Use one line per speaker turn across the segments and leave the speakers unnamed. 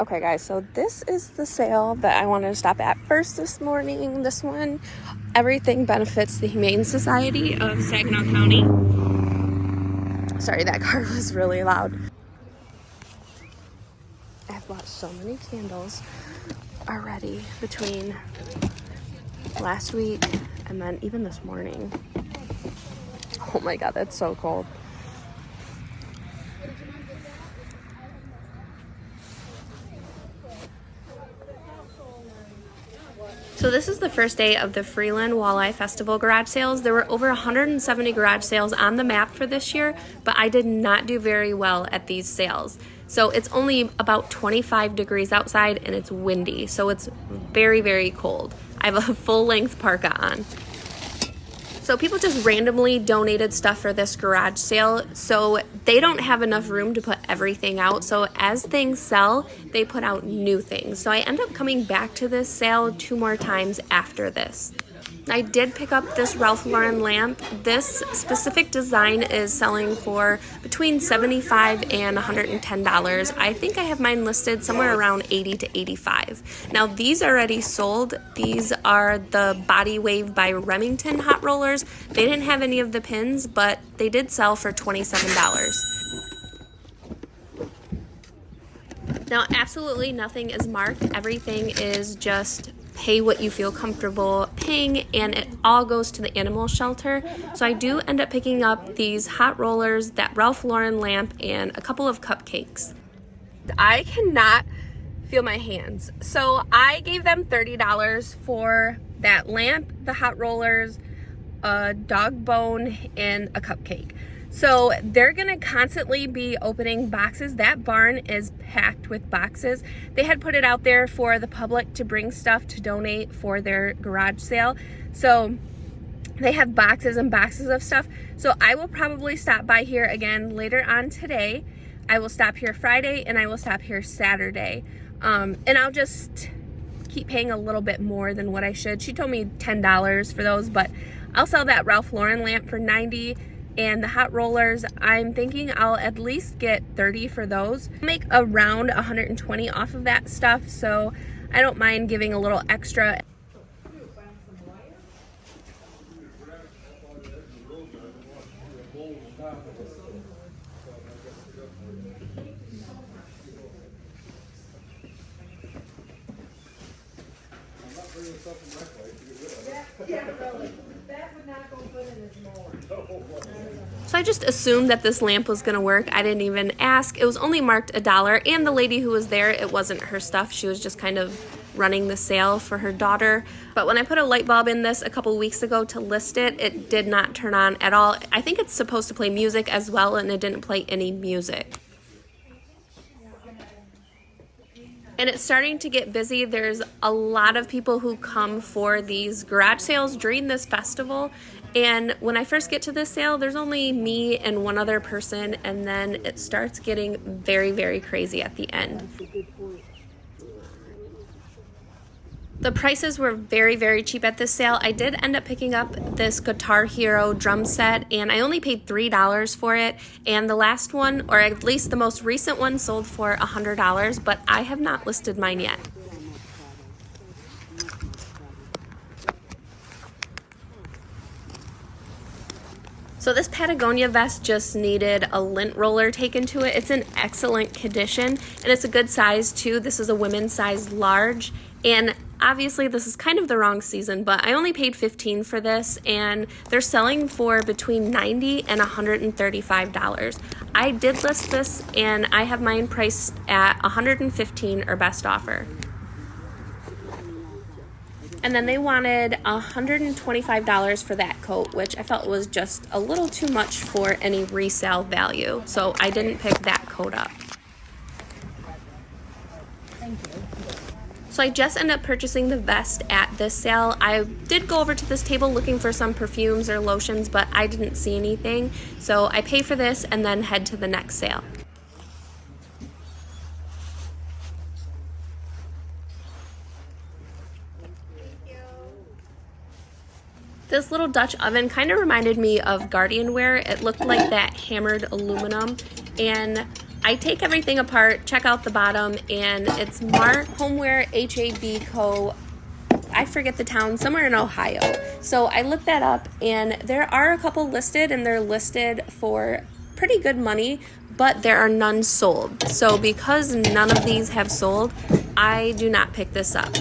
Okay guys, so this is the sale that I wanted to stop at first this morning. This one, everything benefits the Humane Society of Saginaw County. Sorry, that car was really loud. I've bought so many candles already between last week and then even this morning. Oh my god, that's so cold. So this is the first day of the Freeland Walleye Festival garage sales. There were over 170 garage sales on the map for this year, but I did not do very well at these sales. So it's only about 25 degrees outside and it's windy, so it's very, very cold. I have a full-length parka on. So people just randomly donated stuff for this garage sale, so they don't have enough room to put everything out. So as things sell, they put out new things. So I end up coming back to this sale 2 more times after this. I did pick up this Ralph Lauren lamp. This specific design is selling for between $75 and $110. I think I have mine listed somewhere around $80 to $85. Now these are already sold. These are the Body Wave by Remington hot rollers. They didn't have any of the pins, but they did sell for $27. Now absolutely nothing is marked. Everything is just pay what you feel comfortable paying, and it all goes to the animal shelter. So I do end up picking up these hot rollers, that Ralph Lauren lamp, and a couple of cupcakes. I cannot feel my hands. So I gave them $30 for that lamp, the hot rollers, a dog bone, and a cupcake. So they're gonna constantly be opening boxes. That barn is packed with boxes. They had put it out there for the public to bring stuff to donate for their garage sale. So they have boxes and boxes of stuff. So I will probably stop by here again later on today. I will stop here Friday and I will stop here Saturday. And I'll just keep paying a little bit more than what I should. She told me $10 for those, but I'll sell that Ralph Lauren lamp for $90. And the hot rollers, I'm thinking I'll at least get $30 for those. I'll make around $120 off of that stuff, so I don't mind giving a little extra. So I just assumed that this lamp was gonna work. I didn't even ask. It was only marked $1, and the lady who was there, it wasn't her stuff. She was just kind of running the sale for her daughter. But when I put a light bulb in this a couple weeks ago to list it, it did not turn on at all. I think it's supposed to play music as well, and it didn't play any music. And it's starting to get busy. There's a lot of people who come for these garage sales during this festival. And when I first get to this sale, there's only me and one other person, and then it starts getting very, very crazy at the end. The prices were very, very cheap at this sale. I did end up picking up this Guitar Hero drum set, and I only paid $3 for it. And the last one, or at least the most recent one, sold for $100, but I have not listed mine yet. So this Patagonia vest just needed a lint roller taken to it. It's in excellent condition, and it's a good size too. This is a women's size large, and obviously this is kind of the wrong season, but I only paid $15 for this, and they're selling for between $90 and $135. I did list this, and I have mine priced at $115 or best offer. And then they wanted $125 for that coat, which I felt was just a little too much for any resale value. So I didn't pick that coat up. Thank you. So I just ended up purchasing the vest at this sale. I did go over to this table looking for some perfumes or lotions, but I didn't see anything. So I pay for this and then head to the next sale. This little Dutch oven kind of reminded me of Guardian ware. It looked like that hammered aluminum, and I take everything apart, check out the bottom, and it's Mark Homeware HAB Co. I forget the town, somewhere in Ohio. So I looked that up, and there are a couple listed, and they're listed for pretty good money, but there are none sold. So because none of these have sold, I do not pick this up.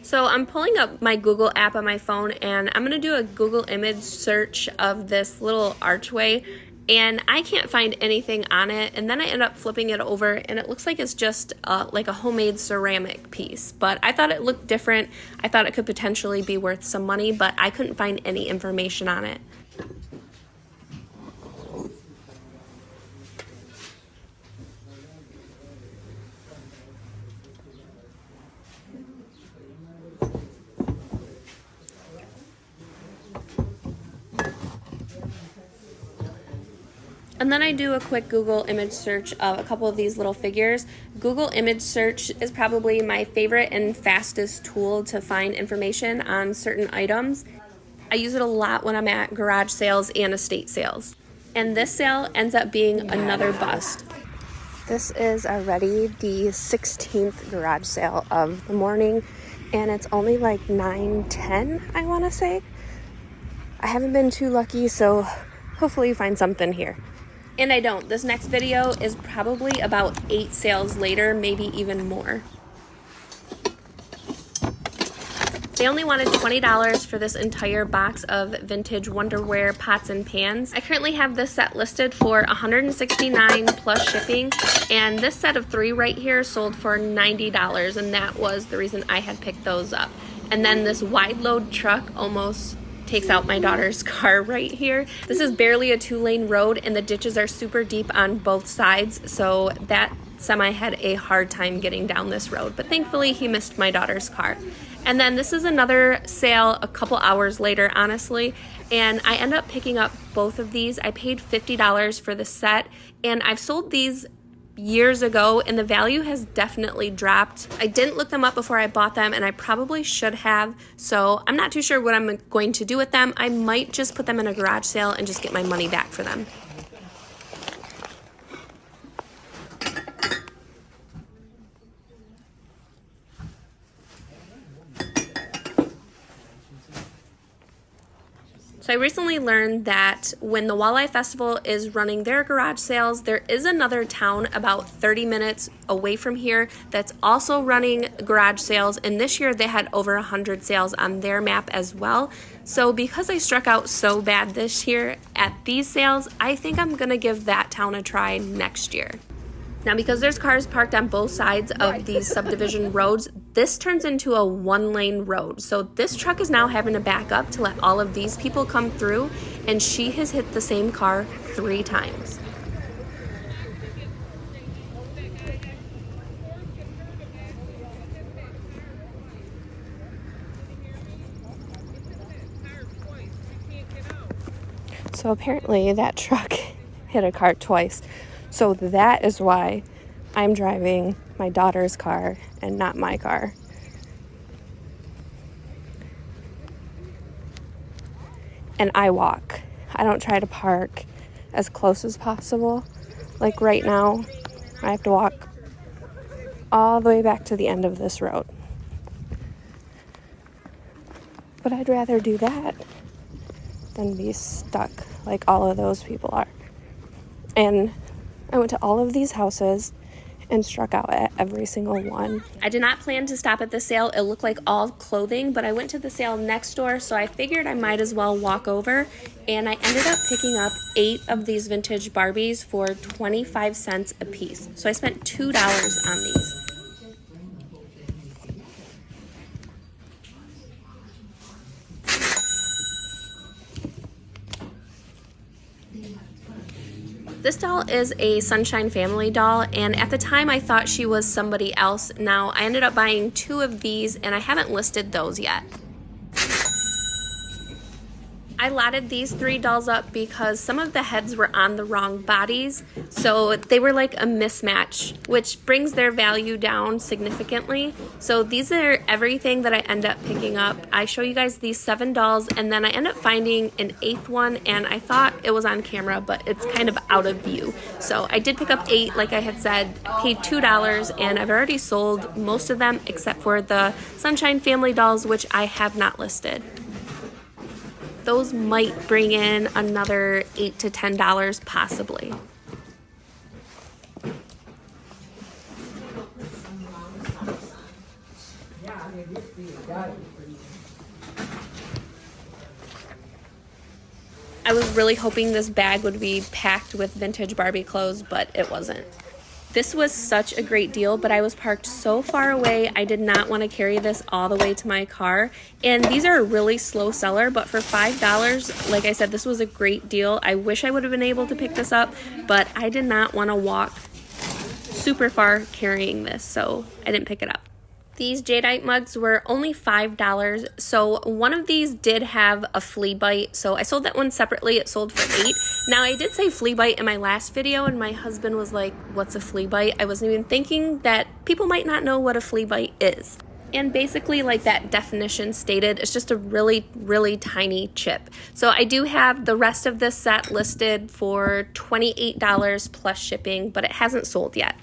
So I'm pulling up my Google app on my phone, and I'm going to do a Google image search of this little archway, and I can't find anything on it. And then I end up flipping it over, and it looks like it's just like a homemade ceramic piece. But I thought it looked different. I thought it could potentially be worth some money, but I couldn't find any information on it. And then I do a quick Google image search of a couple of these little figures. Google image search is probably my favorite and fastest tool to find information on certain items. I use it a lot when I'm at garage sales and estate sales. And this sale ends up being another bust. This is already the 16th garage sale of the morning, and it's only like 9:10, I want to say. I haven't been too lucky, so hopefully you find something here. And I don't. This next video is probably about 8 sales later, maybe even more. They only wanted $20 for this entire box of vintage Wonderware pots and pans. I currently have this set listed for $169 plus shipping, and this set of 3 right here sold for $90, and that was the reason I had picked those up. And then this wide load truck almost takes out my daughter's car right here. This is barely a 2-lane road, and the ditches are super deep on both sides, so that semi had a hard time getting down this road, but thankfully he missed my daughter's car. And then this is another sale a couple hours later, honestly, and I end up picking up both of these. I paid $50 for the set, and I've sold these years ago, and the value has definitely dropped. I didn't look them up before I bought them, and I probably should have, so I'm not too sure what I'm going to do with them. I might just put them in a garage sale and just get my money back for them. So I recently learned that when the Walleye Festival is running their garage sales, there is another town about 30 minutes away from here that's also running garage sales, and this year they had over 100 sales on their map as well. So because I struck out so bad this year at these sales, I think I'm gonna give that town a try next year. Now, because there's cars parked on both sides of these subdivision roads, this turns into a 1-lane road. So this truck is now having to back up to let all of these people come through, and she has hit the same car 3 times. So apparently that truck hit a car twice. So that is why I'm driving my daughter's car and not my car. And I walk. I don't try to park as close as possible. Like right now, I have to walk all the way back to the end of this road. But I'd rather do that than be stuck like all of those people are. And I went to all of these houses and struck out at every single one. I did not plan to stop at the sale. It looked like all clothing, but I went to the sale next door, so I figured I might as well walk over, and I ended up picking up 8 of these vintage Barbies for 25 cents a piece. So I spent $2 on these. This doll is a Sunshine Family doll, and at the time I thought she was somebody else. Now I ended up buying 2 of these, and I haven't listed those yet. I lotted these 3 dolls up because some of the heads were on the wrong bodies, so they were like a mismatch, which brings their value down significantly. So these are everything that I end up picking up. I show you guys these 7 dolls, and then I end up finding an 8th one, and I thought it was on camera, but it's kind of out of view. So I did pick up 8, like I had said, paid $2, and I've already sold most of them except for the Sunshine Family dolls, which I have not listed. Those might bring in another $8 to $10 possibly. I was really hoping this bag would be packed with vintage Barbie clothes, but it wasn't. This was such a great deal, but I was parked so far away, I did not want to carry this all the way to my car. And these are a really slow seller, but for $5, like I said, this was a great deal. I wish I would have been able to pick this up, but I did not want to walk super far carrying this, so I didn't pick it up. These jadeite mugs were only $5, so one of these did have a flea bite, so I sold that one separately. It sold for $8. Now, I did say flea bite in my last video, and my husband was like, what's a flea bite? I wasn't even thinking that people might not know what a flea bite is. And basically, like that definition stated, it's just a really, really tiny chip. So I do have the rest of this set listed for $28 plus shipping, but it hasn't sold yet.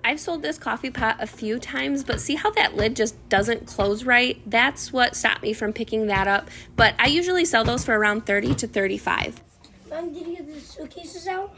I've sold this coffee pot a few times, but see how that lid just doesn't close right? That's what stopped me from picking that up. But I usually sell those for around $30 to $35.
Mom, did you get the suitcases out?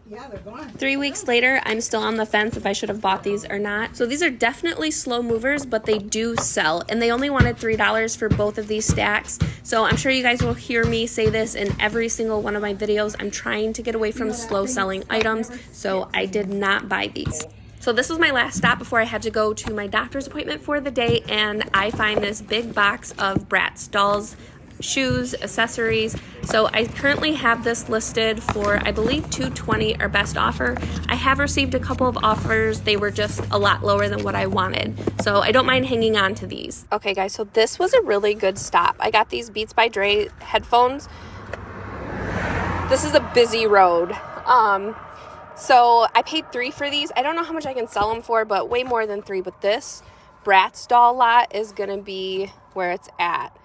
Yeah, they're gone.
3 weeks later, I'm still on the fence if I should have bought these or not. So these are definitely slow movers, but they do sell. And they only wanted $3 for both of these stacks. So I'm sure you guys will hear me say this in every single one of my videos. I'm trying to get away from slow selling items, so I did not buy these. So this was my last stop before I had to go to my doctor's appointment for the day, and I find this big box of Bratz dolls, shoes, accessories. So I currently have this listed for, I believe, $220 or best offer. I have received a couple of offers. They were just a lot lower than what I wanted, so I don't mind hanging on to these. Okay guys, so this was a really good stop. I got these Beats by Dre headphones. This is a busy road. So I paid $3 for these. I don't know how much I can sell them for, but way more than $3. But this Bratz doll lot is gonna be where it's at.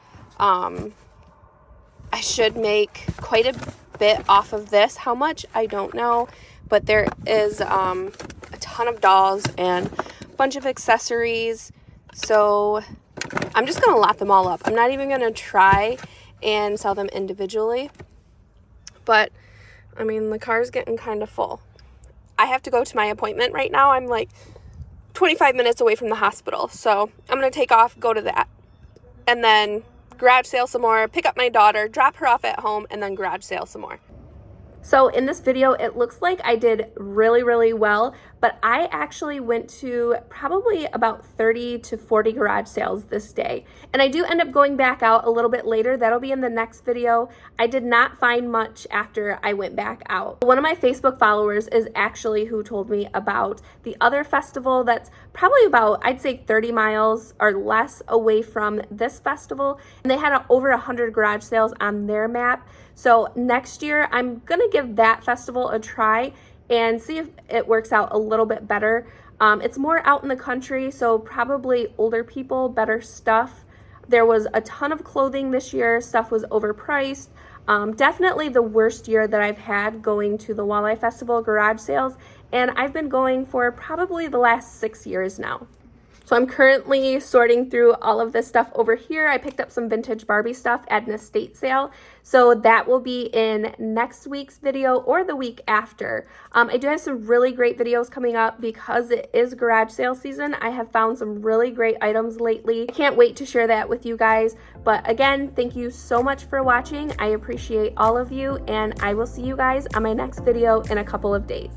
I should make quite a bit off of this. How much? I don't know. But there is a ton of dolls and a bunch of accessories. So I'm just going to lot them all up. I'm not even going to try and sell them individually. But, I mean, the car's getting kind of full. I have to go to my appointment right now. I'm like 25 minutes away from the hospital. So I'm going to take off, go to that, and then garage sale some more, pick up my daughter, drop her off at home, and then garage sale some more. So in this video, it looks like I did really, really well, but I actually went to probably about 30 to 40 garage sales this day. And I do end up going back out a little bit later. That'll be in the next video. I did not find much after I went back out. One of my Facebook followers is actually who told me about the other festival that's probably about, I'd say 30 miles or less away from this festival. And they had over 100 garage sales on their map. So next year, I'm gonna give that festival a try and see if it works out a little bit better. It's more out in the country, so probably older people, better stuff. There was a ton of clothing this year. Stuff was overpriced. Definitely the worst year that I've had going to the Walleye Festival garage sales, and I've been going for probably the last 6 years now. So I'm currently sorting through all of this stuff over here. I picked up some vintage Barbie stuff at an estate sale. So that will be in next week's video or the week after. I do have some really great videos coming up because it is garage sale season. I have found some really great items lately. I can't wait to share that with you guys. But again, thank you so much for watching. I appreciate all of you, and I will see you guys on my next video in a couple of days.